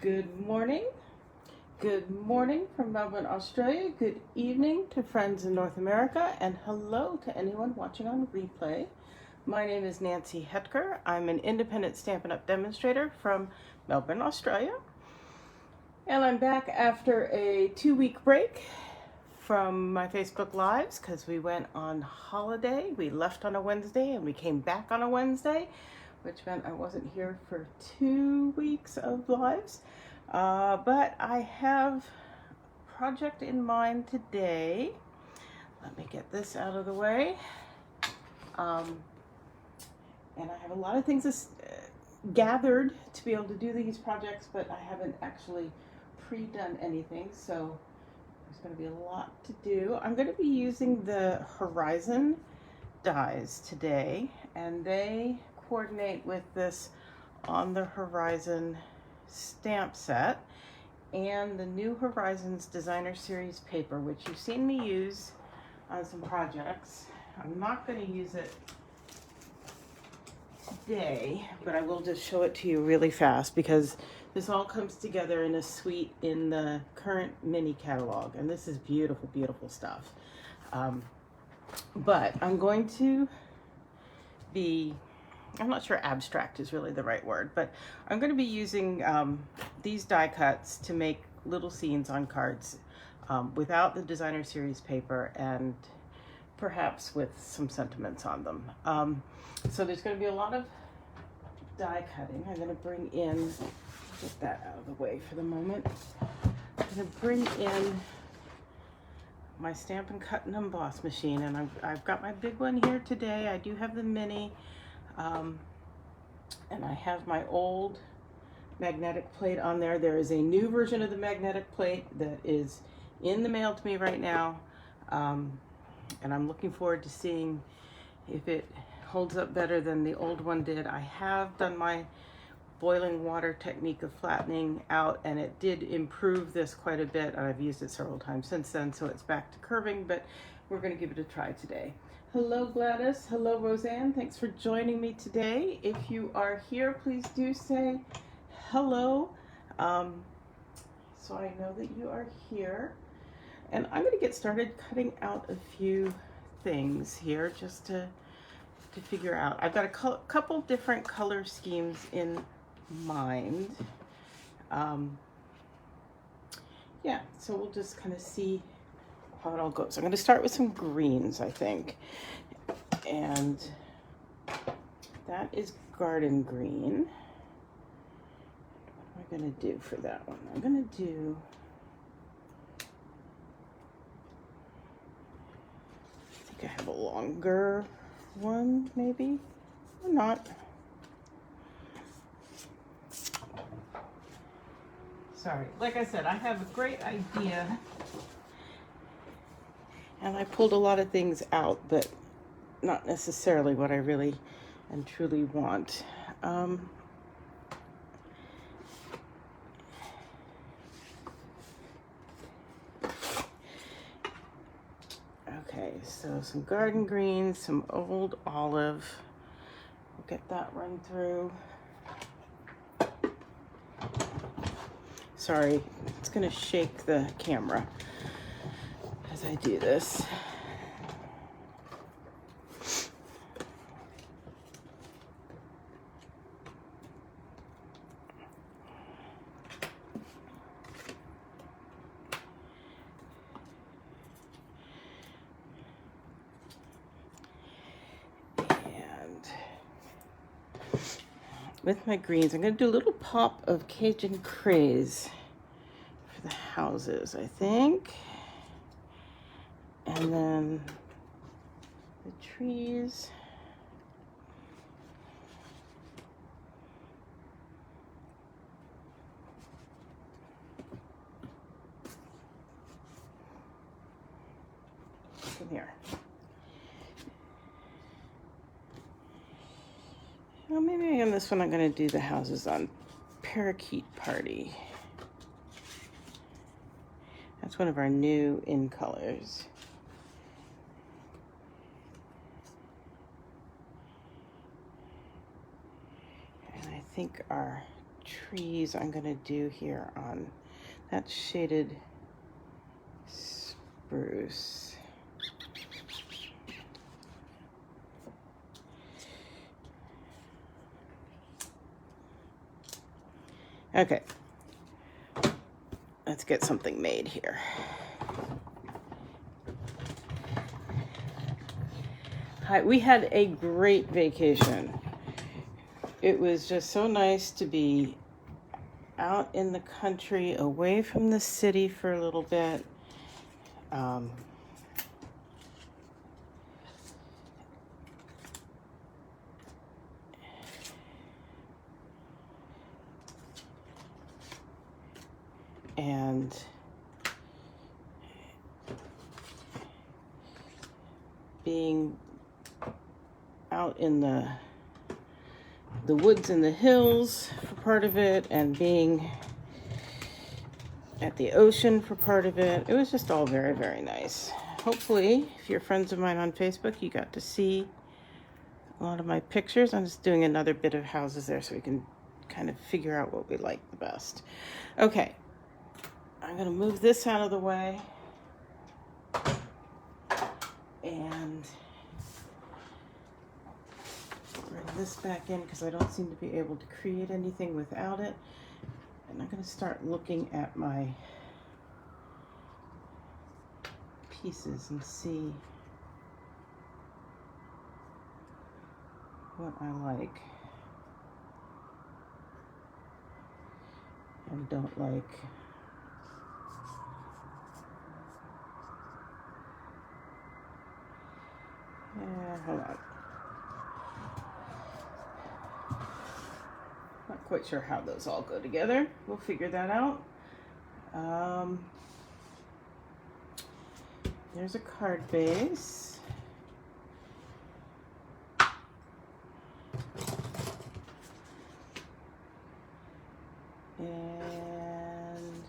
Good morning. Good morning from Melbourne, Australia. Good evening to friends in North America, and hello to anyone watching on replay. My name is Nancy Hetker. I'm an independent Stampin' Up! Demonstrator from Melbourne, Australia. And I'm back after a 2-week break from my Facebook Lives because we went on holiday. We left on a Wednesday and we came back on a Wednesday, which meant I wasn't here for 2 weeks of lives. But I have a project in mind today. Let me get this out of the way. And I have a lot of things gathered to be able to do these projects, but I haven't actually pre-done anything, so there's going to be a lot to do. I'm going to be using the Horizon dies today, and they coordinate with this On the Horizon stamp set and the New Horizons Designer Series paper, which you've seen me use on some projects. I'm not going to use it today, but I will just show it to you really fast because this all comes together in a suite in the current mini catalog, and this is beautiful, beautiful stuff. But I'm going to be, I'm not sure abstract is really the right word, but I'm going to be using these die cuts to make little scenes on cards without the Designer Series paper and perhaps with some sentiments on them. So there's going to be a lot of die cutting. I'm going to bring in, get that out of the way for the moment. I'm going to bring in my Stampin' Cut and Emboss machine, and I've got my big one here today. I do have the mini, and I have my old magnetic plate on there. There is a new version of the magnetic plate that is in the mail to me right now, and I'm looking forward to seeing if it holds up better than the old one did. I have done my boiling water technique of flattening out, and it did improve this quite a bit, and I've used it several times since then, so it's back to curving, but we're going to give it a try today. Hello Gladys, hello Roseanne, thanks for joining me today. If you are here, please do say hello, so I know that you are here. And I'm going to get started cutting out a few things here just to figure out. I've got a couple different color schemes in mind. Yeah, so we'll just kind of see how it all goes. I'm going to start with some greens, I think. And that is garden green. What am I going to do for that one? I'm going to do, I think I have a longer one, maybe, or not. Sorry, like I said, I have a great idea, and I pulled a lot of things out, but not necessarily what I really and truly want. Okay, so some garden greens, some old olive. We'll get that run through. Sorry, it's gonna shake the camera as I do this. With my greens, I'm going to do a little pop of Cajun Craze for the houses, I think. And then the trees. Come here. Well, maybe on this one I'm going to do the houses on Parakeet Party. That's one of our new in colors. And I think our trees I'm going to do here on that shaded spruce. Okay, let's get something made here. Hi, we had a great vacation. It was just so nice to be out in the country, away from the city for a little bit. And being out in the woods and the hills for part of it, and being at the ocean for part of it. It was just all very, very nice. Hopefully, if you're friends of mine on Facebook, you got to see a lot of my pictures. I'm just doing another bit of houses there so we can kind of figure out what we like the best. Okay, I'm going to move this out of the way and bring this back in because I don't seem to be able to create anything without it. And I'm going to start looking at my pieces and see what I like and don't like. Hold on. Not quite sure how those all go together. We'll figure that out. There's a card base. And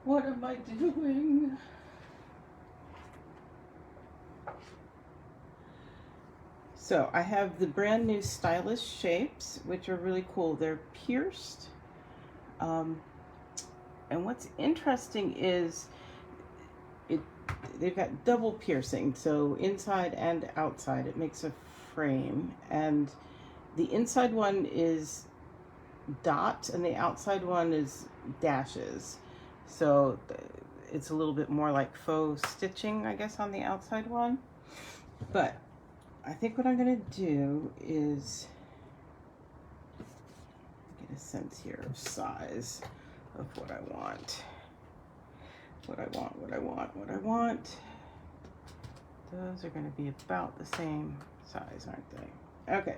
what am I doing? So I have the brand new Stylish Shapes, which are really cool. They're pierced. And what's interesting is they've got double piercing, so inside and outside. It makes a frame, and the inside one is dots and the outside one is dashes. So it's a little bit more like faux stitching, I guess, on the outside one. But I think what I'm going to do is get a sense here of size of what I want. What I want. Those are going to be about the same size, aren't they? Okay.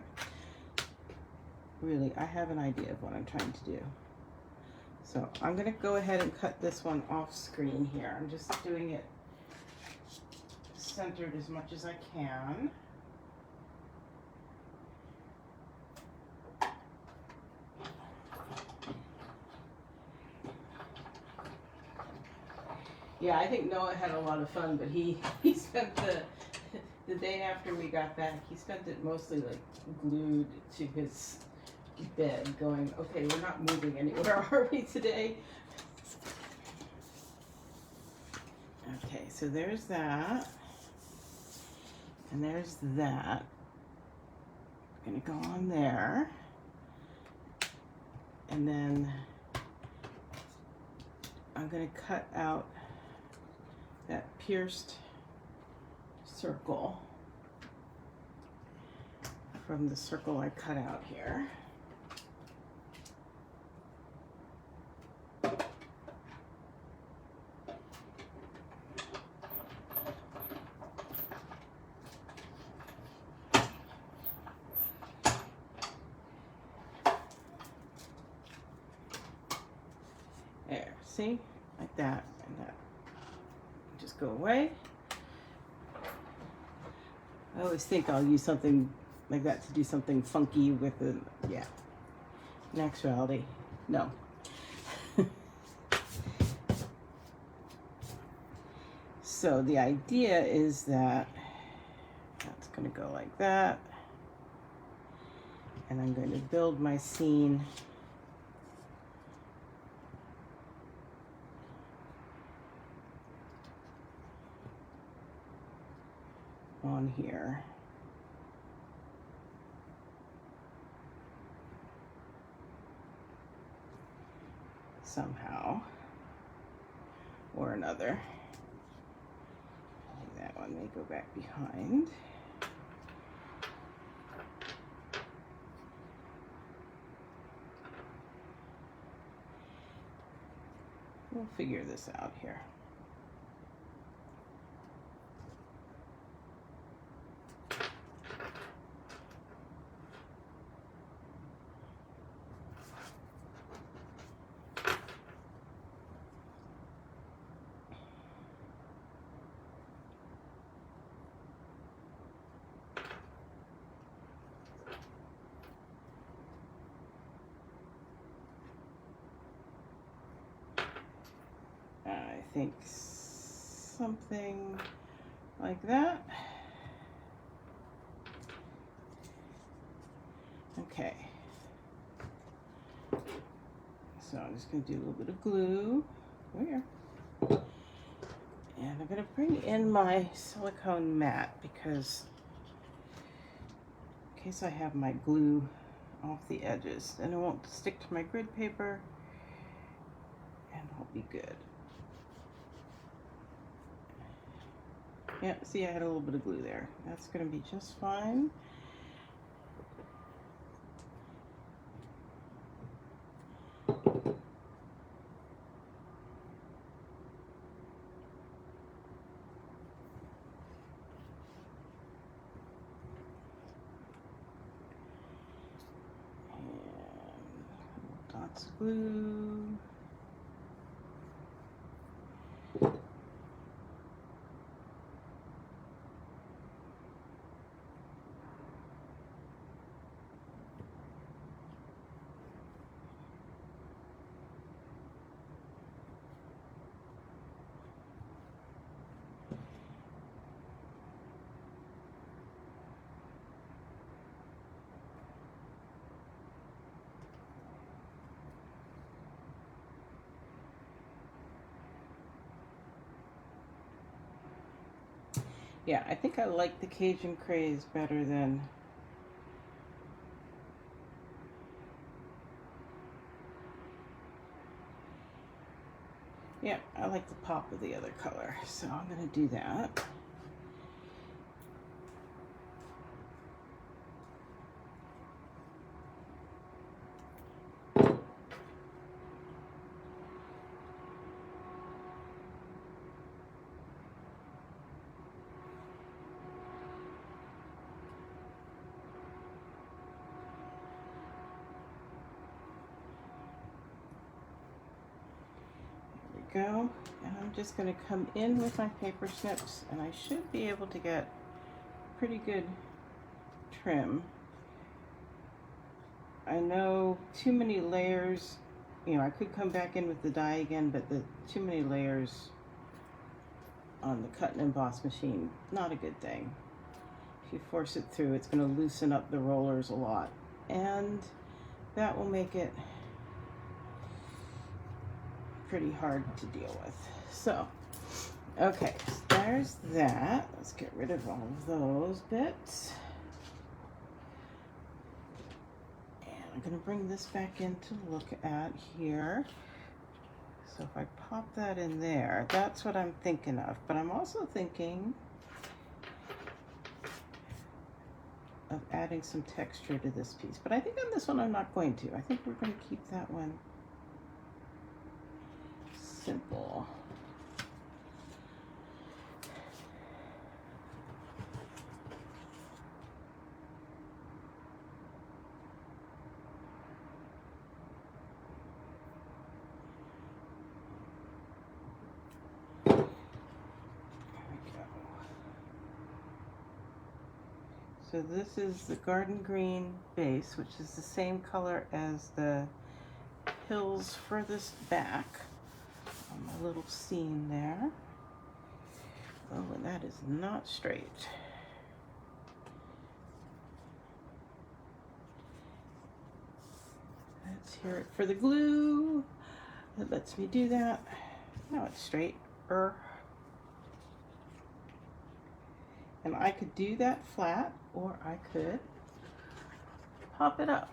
Really, I have an idea of what I'm trying to do. So I'm going to go ahead and cut this one off screen here. I'm just doing it centered as much as I can. Yeah, I think Noah had a lot of fun, but he spent the day after we got back, he spent it mostly like glued to his bed going, okay, we're not moving anywhere, are we today? Okay, so there's that. And there's that. I'm gonna go on there. And then I'm gonna cut out that pierced circle from the circle I cut out here. There, see? Like that, and that. Just go away. I always think I'll use something like that to do something funky with the, yeah. In actuality, no. So the idea is that that's going to go like that. And I'm going to build my scene on here. Somehow or another. I think that one may go back behind. We'll figure this out here. I think something like that. Okay. So I'm just going to do a little bit of glue. Where? And I'm going to bring in my silicone mat because in case I have my glue off the edges, then it won't stick to my grid paper and I'll be good. Yeah, see, I had a little bit of glue there. That's going to be just fine. And dots of glue. Yeah, I think I like the Cajun Craze better than yeah, I like the pop of the other color, so I'm going to do that. Go, and I'm just going to come in with my paper snips and I should be able to get pretty good trim. I know too many layers, you know, I could come back in with the die again, but the too many layers on the cut and emboss machine, not a good thing. If you force it through, it's going to loosen up the rollers a lot, and that will make it pretty hard to deal with. So, okay, so there's that. Let's get rid of all of those bits. And I'm going to bring this back in to look at here. So if I pop that in there, that's what I'm thinking of. But I'm also thinking of adding some texture to this piece. But I think on this one I'm not going to. I think we're going to keep that one simple. There we go. So this is the garden green base, which is the same color as the hills furthest back. My little scene there. Oh, and that is not straight. Let's hear it for the glue. It lets me do that. Now it's straight. And I could do that flat, or I could pop it up.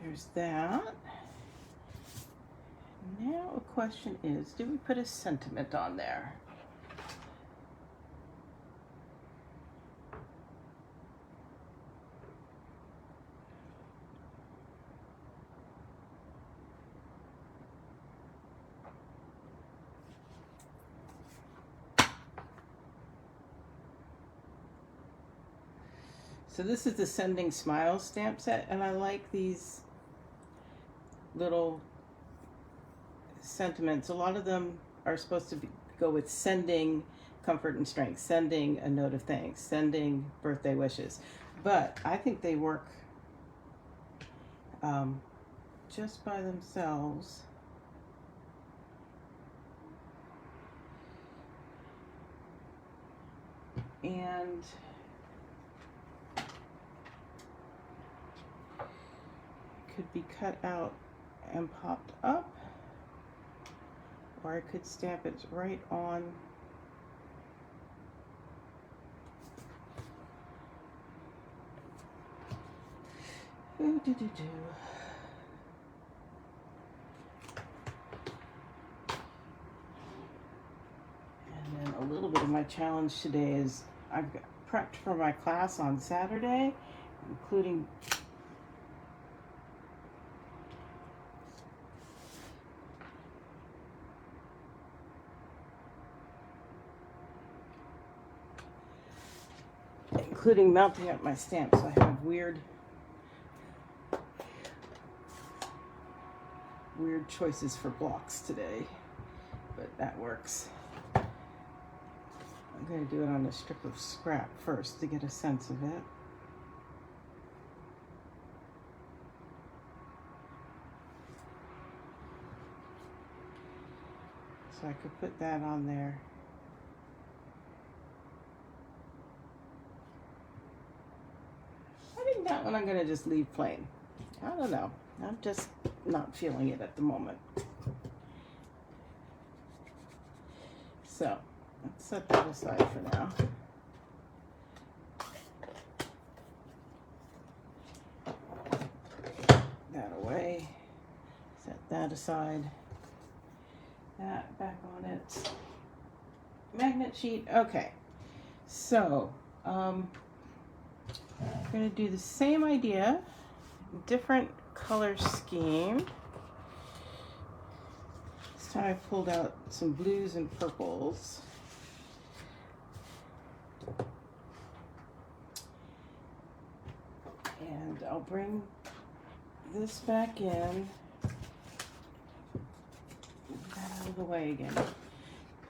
There's that. Now a question is, do we put a sentiment on there? So this is the Sending Smiles stamp set, and I like these little sentiments. A lot of them are supposed to go with sending comfort and strength, sending a note of thanks, sending birthday wishes. But I think they work just by themselves. And could be cut out and popped up, or I could stamp it right on And then a little bit of my challenge today is I've prepped for my class on Saturday, including mounting up my stamps. So I have weird choices for blocks today, but that works. I'm going to do it on a strip of scrap first to get a sense of it. So I could put that on there. I think that one I'm going to just leave plain. I don't know. I'm just not feeling it at the moment. So let's set that aside for now. That away. Set that aside. That back on its magnet sheet. Okay. So I'm going to do the same idea, different color scheme. This time I pulled out some blues and purples. And I'll bring this back in. Move that out of the way again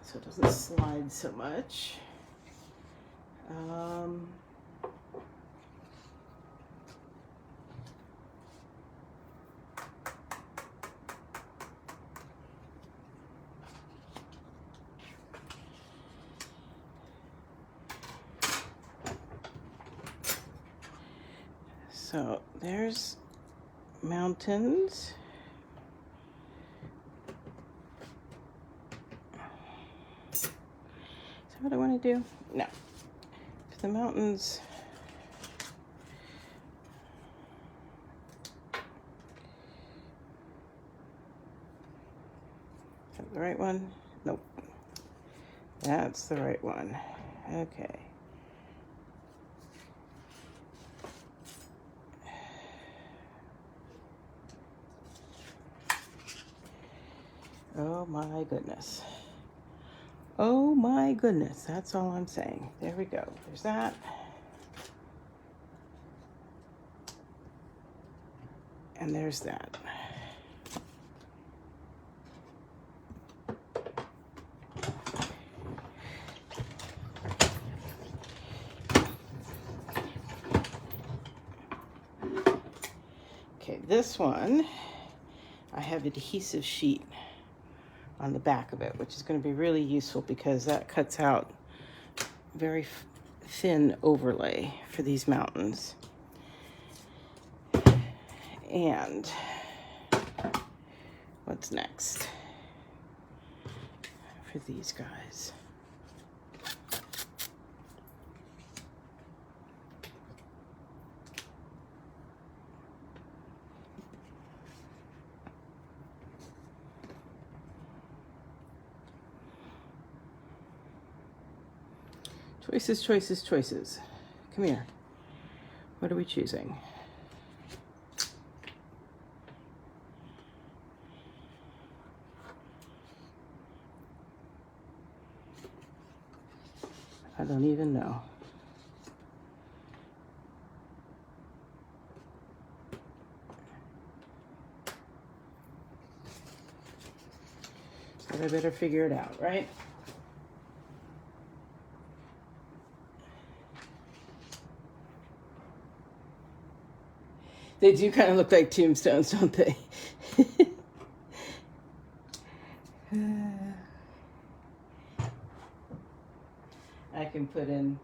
so it doesn't slide so much. So there's mountains. Is that what I want to do? No. For the mountains, is that the right one? Nope. That's the right one. Okay. Oh my goodness. Oh my goodness, that's all I'm saying. There we go. There's that. And there's that. Okay, this one, I have adhesive sheet on the back of it, which is going to be really useful because that cuts out very thin overlay for these mountains. And what's next for these guys? Choices, choices, choices. Come here. What are we choosing? I don't even know. But I better figure it out, right? They do kind of look like tombstones, don't they? I can put in,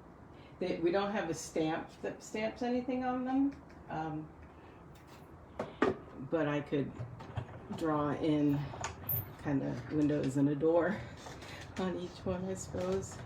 we don't have a stamp that stamps anything on them, but I could draw in kind of windows and a door on each one, I suppose.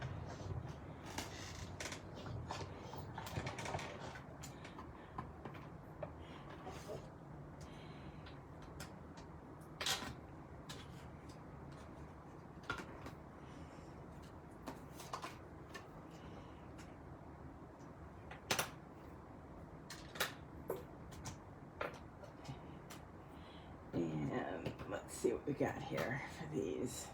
And let's see what we got here for these.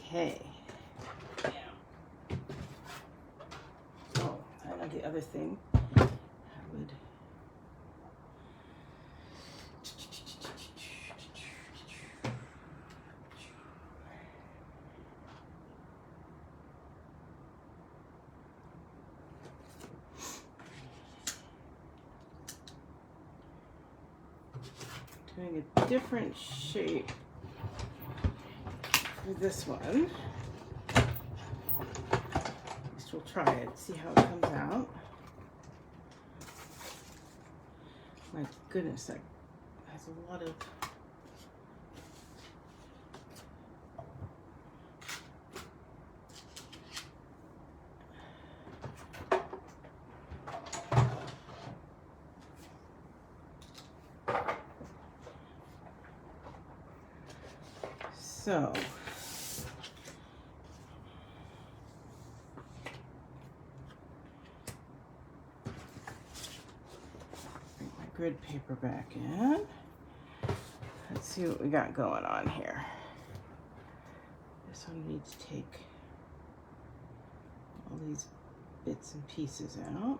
Okay. Oh, I know the other thing. I would. Doing a different shape for this one. At least we'll try it, see how it comes out. My goodness, that has a lot of so bring my grid paper back in. Let's see what we got going on here. This one needs to take all these bits and pieces out.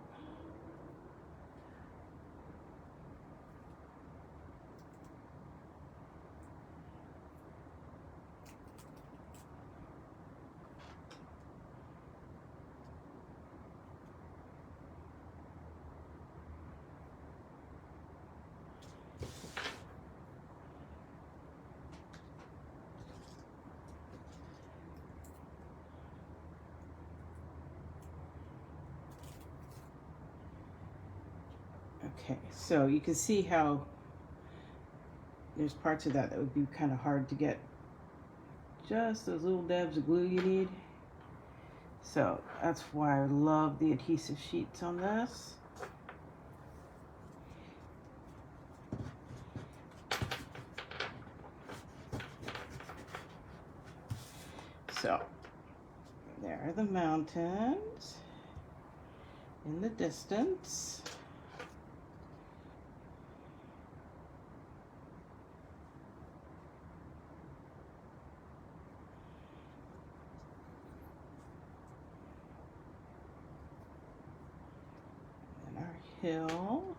Okay, so you can see how there's parts of that would be kind of hard to get just those little dabs of glue you need. So that's why I love the adhesive sheets on this. So there are the mountains in the distance. And our hills.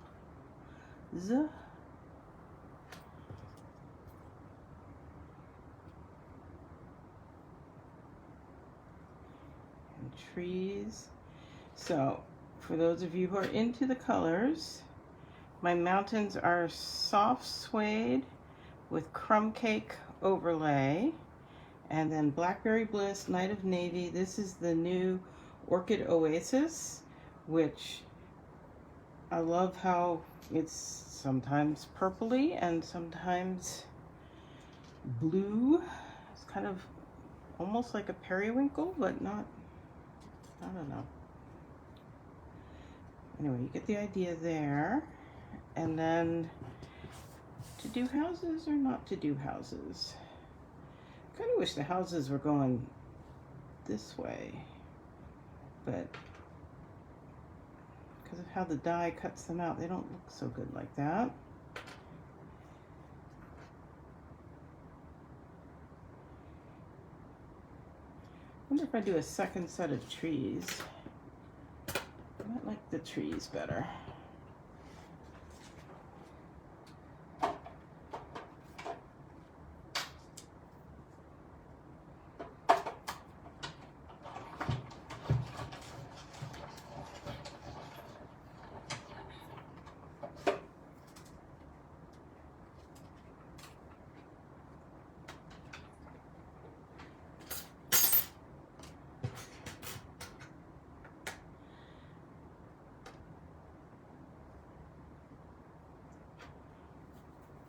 Trees. So for those of you who are into the colors, my mountains are soft suede with crumb cake overlay, and then Blackberry Bliss, Night of Navy. This is the new Orchid Oasis, which I love how it's sometimes purpley and sometimes blue. It's kind of almost like a periwinkle, but not, I don't know. Anyway, you get the idea there. And then to do houses or not to do houses? I kind of wish the houses were going this way, but because of how the die cuts them out, they don't look so good like that. I wonder if I do a second set of trees. I might like the trees better.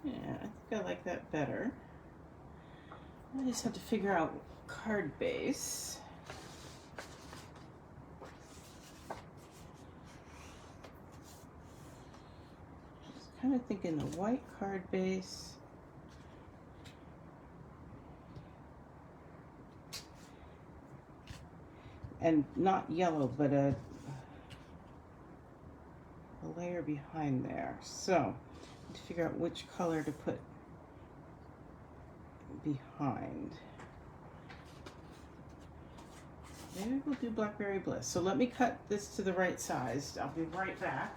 Yeah, I think I like that better. I just have to figure out card base. Just kind of thinking the white card base. And not yellow, but a layer behind there. So to figure out which color to put behind. Maybe we'll do Blackberry Bliss. So let me cut this to the right size. I'll be right back.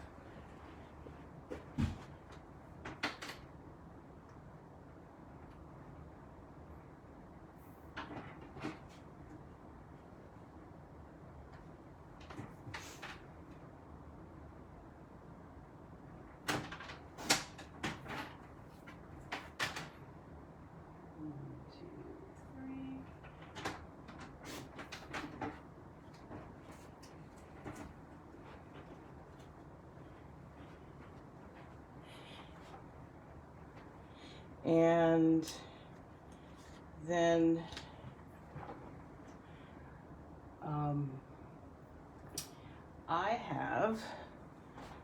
And then I have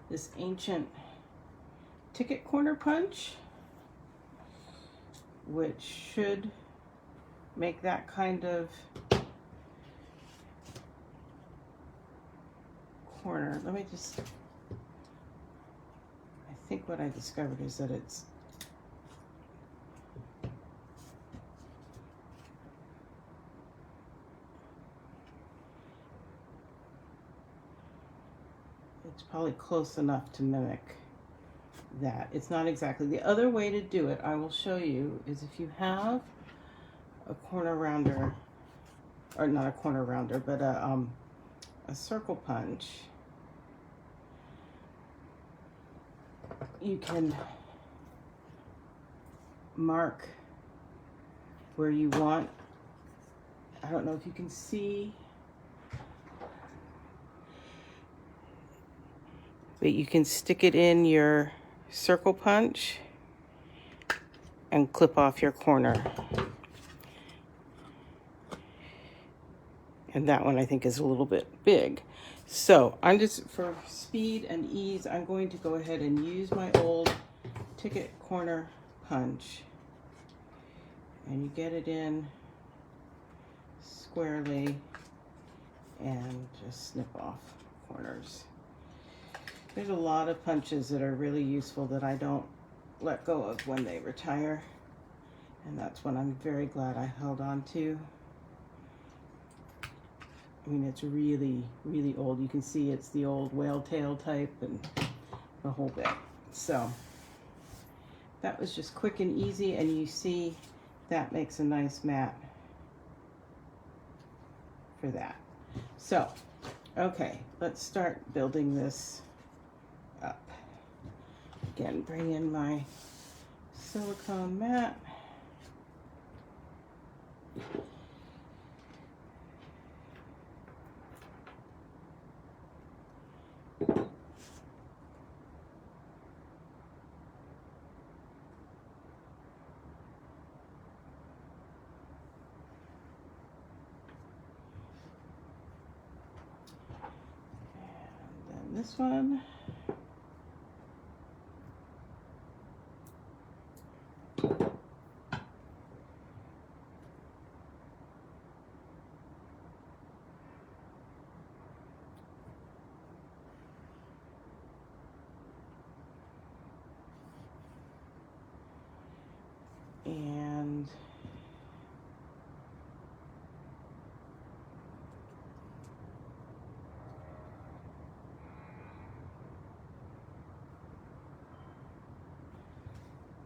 this ancient ticket corner punch, which should make that kind of corner. Let me just, I think what I discovered is that it's probably close enough to mimic that. It's not exactly. The other way to do it, I will show you, is if you have a corner rounder, or not a corner rounder, but a circle punch, you can mark where you want. I don't know if you can see, but you can stick it in your circle punch and clip off your corner. And that one I think is a little bit big. So I'm just, for speed and ease, I'm going to go ahead and use my old ticket corner punch. And you get it in squarely and just snip off corners. There's a lot of punches that are really useful that I don't let go of when they retire. And that's one I'm very glad I held on to. I mean, it's really, really old. You can see it's the old whale tail type and the whole bit. So that was just quick and easy, and you see that makes a nice mat for that. So, okay, let's start building this up. Again, bring in my silicone mat. This one. And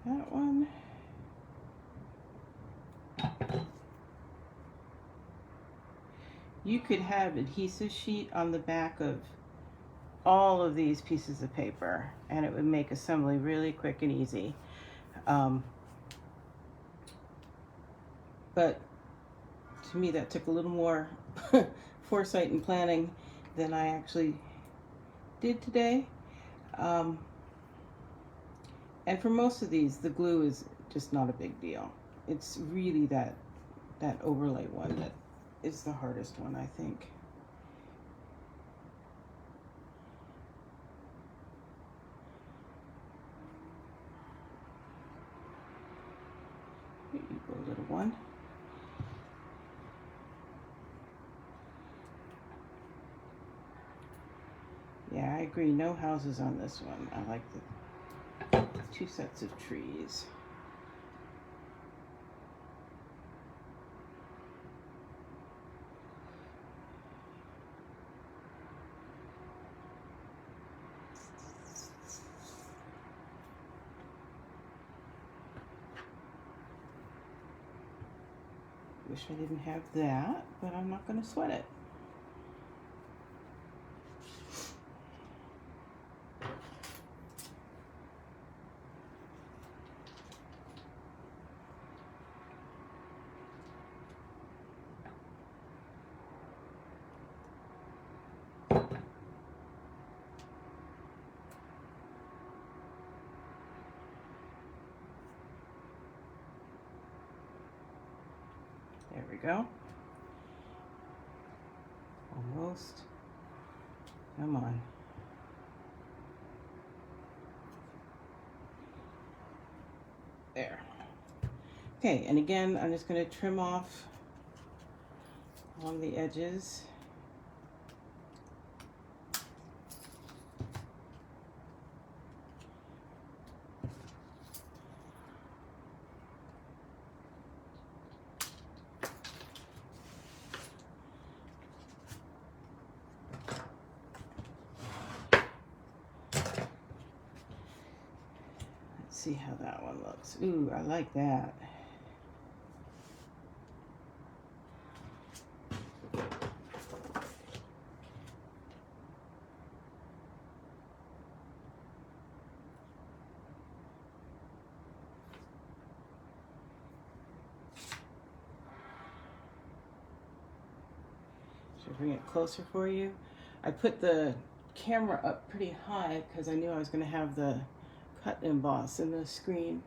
that one. You could have adhesive sheet on the back of all of these pieces of paper, and it would make assembly really quick and easy. But to me, that took a little more foresight and planning than I actually did today. And for most of these, the glue is just not a big deal. It's really that overlay one that is the hardest one, I think. Here you go, little one. Yeah, I agree. No houses on this one. I like the 2 sets of trees. Wish I didn't have that, but I'm not going to sweat it. There we go. Almost. Come on. There. Okay, and again, I'm just going to trim off along the edges. See how that one looks. Ooh, I like that. Should I bring it closer for you? I put the camera up pretty high because I knew I was going to have the cut emboss in the screen.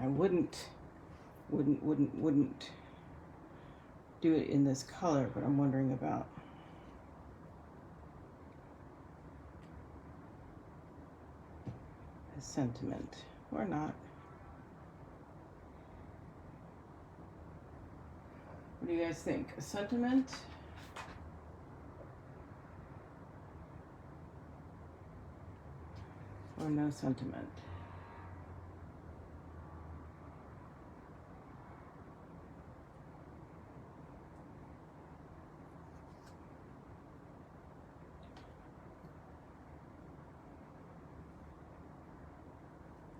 I wouldn't do it in this color, but I'm wondering about a sentiment or not. What do you guys think? A sentiment? Or no sentiment?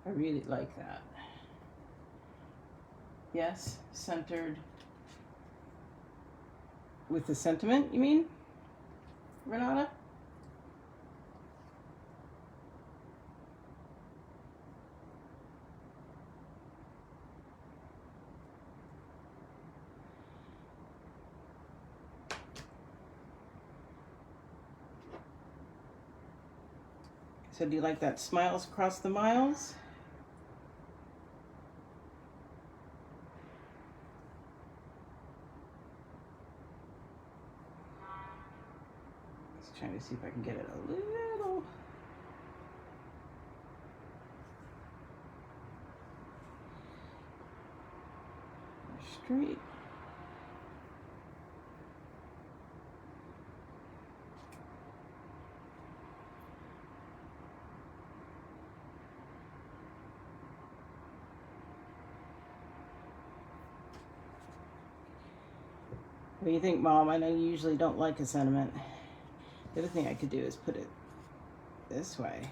I really like that. Yes, centered with the sentiment, you mean, Renata? So do you like that smiles across the miles? Just trying to see if I can get it a little more straight. What do you think, Mom? I know you usually don't like a sentiment. The other thing I could do is put it this way.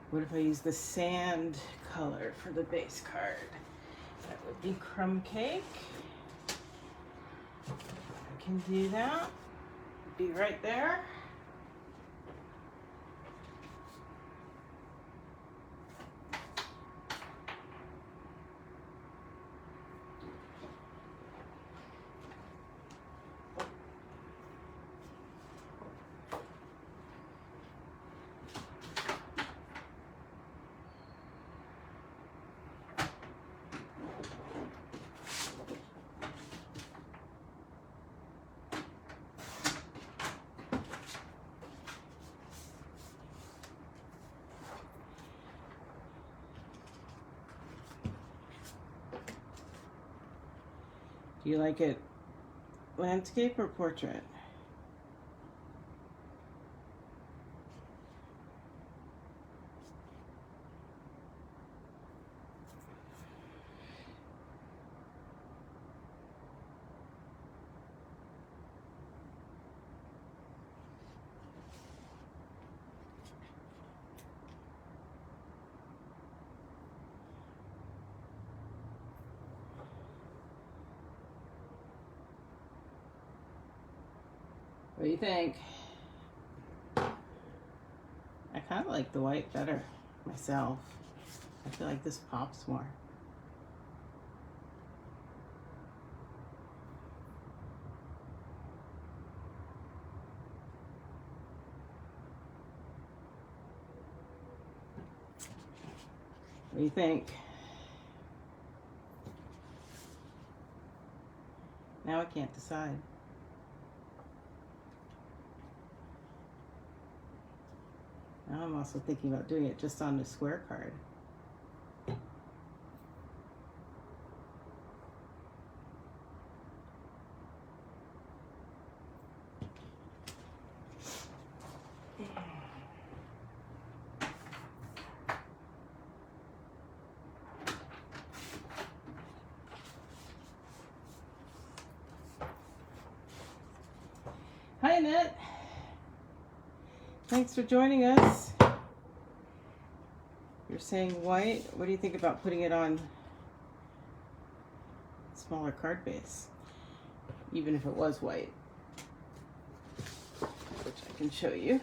What if I use the sand color for the base card? That would be Crumb Cake. I can do that. Be right there. Do you like it landscape or portrait? What do you think? I kind of like the white better myself. I feel like this pops more. What do you think? Now I can't decide. Now I'm also thinking about doing it just on the square card. Hi, Annette. Thanks for joining us. You're saying white. What do you think about putting it on a smaller card base? Even if it was white, which I can show you.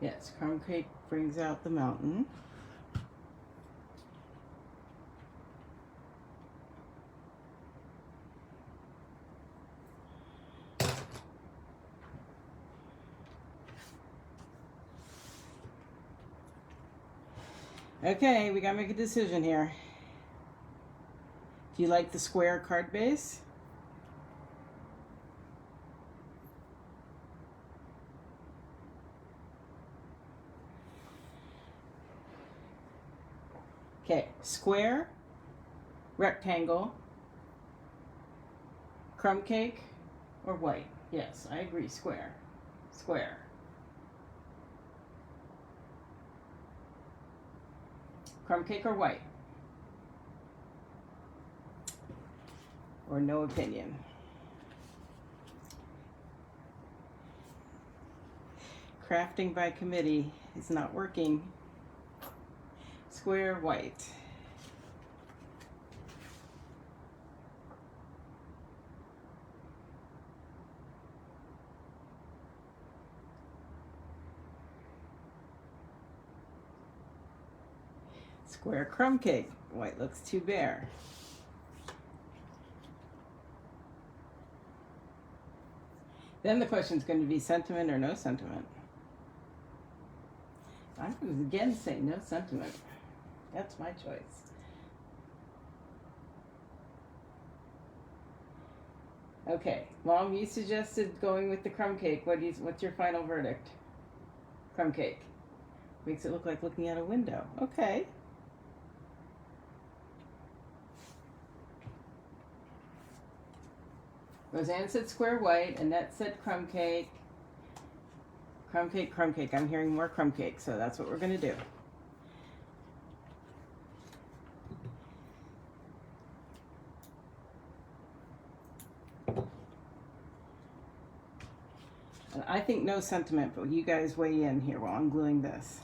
Yes, crumb cake brings out the mountain. Okay, we gotta make a decision here. Do you like the square card base? Okay, square, rectangle, crumb cake, or white? Yes, I agree, square. Square. Crumb cake or white? Or no opinion? Crafting by committee is not working. Square, white. Square crumb cake. White looks too bare. Then the question is going to be sentiment or no sentiment. I would again say no sentiment. That's my choice. Okay, Mom, you suggested going with the crumb cake. What's your final verdict? Crumb cake. Makes it look like looking out a window. Okay. Roseanne said square white, Annette said crumb cake. Crumb cake, crumb cake. I'm hearing more crumb cake, so that's what we're going to do. And I think no sentiment, but you guys weigh in here while I'm gluing this.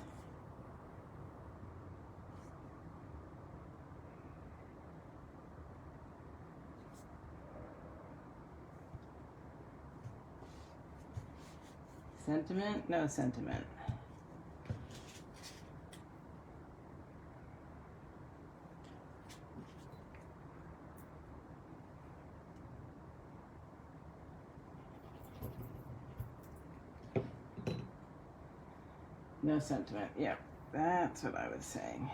Sentiment, no sentiment. No sentiment. Yep, that's what I was saying.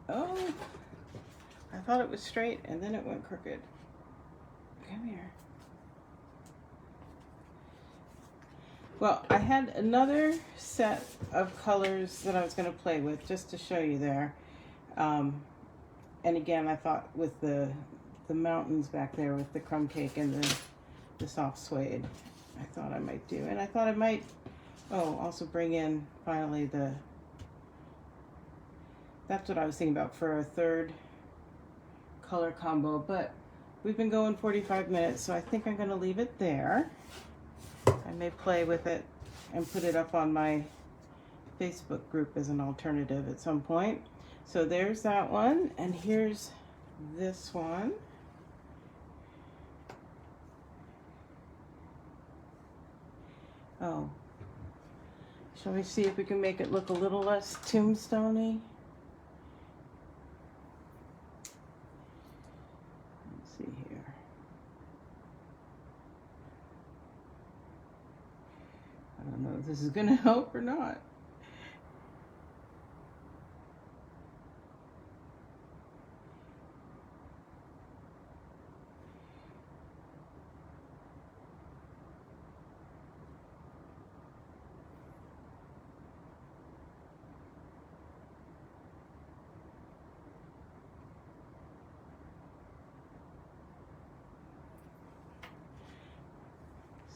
Oh, I thought it was straight and then it went crooked. Come here. Well, I had another set of colors that I was going to play with just to show you there. And again, I thought with the mountains back there with the crumb cake and the soft suede, I thought I might do. And I thought I might, also bring in finally that's what I was thinking about for a third color combo, but we've been going 45 minutes, so I think I'm going to leave it there. I may play with it and put it up on my Facebook group as an alternative at some point. So there's that one, and here's this one. Oh, shall we see if we can make it look a little less tombstone-y? Let's see here. I don't know if this is going to help or not.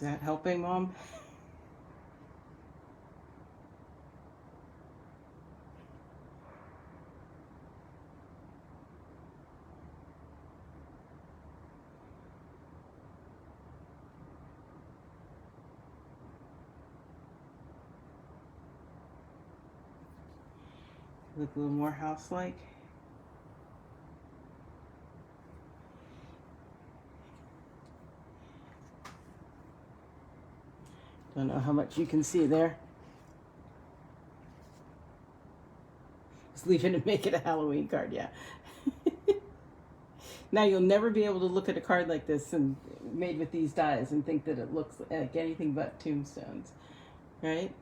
Is that helping, Mom? Look a little more house-like. Don't know how much you can see there. Just leaving to make it a Halloween card, yeah. Now you'll never be able to look at a card like this and made with these dies and think that it looks like anything but tombstones, right?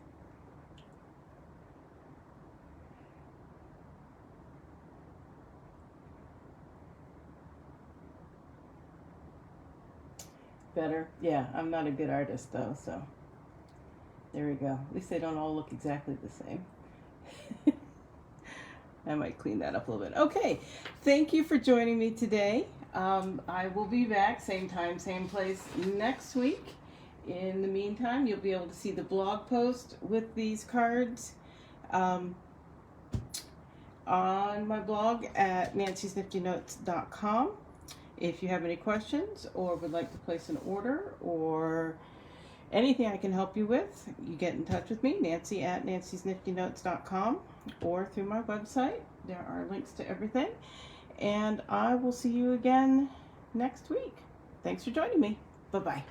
Better? Yeah, I'm not a good artist though, so there we go. At least they don't all look exactly the same. I might clean that up a little bit. Okay, thank you for joining me today. I will be back same time, same place next week. In the meantime, you'll be able to see the blog post with these cards on my blog at nancysniftynotes.com. If you have any questions or would like to place an order or anything I can help you with, you get in touch with me, Nancy at nancysniftynotes.com, or through my website. There are links to everything. And I will see you again next week. Thanks for joining me. Bye-bye.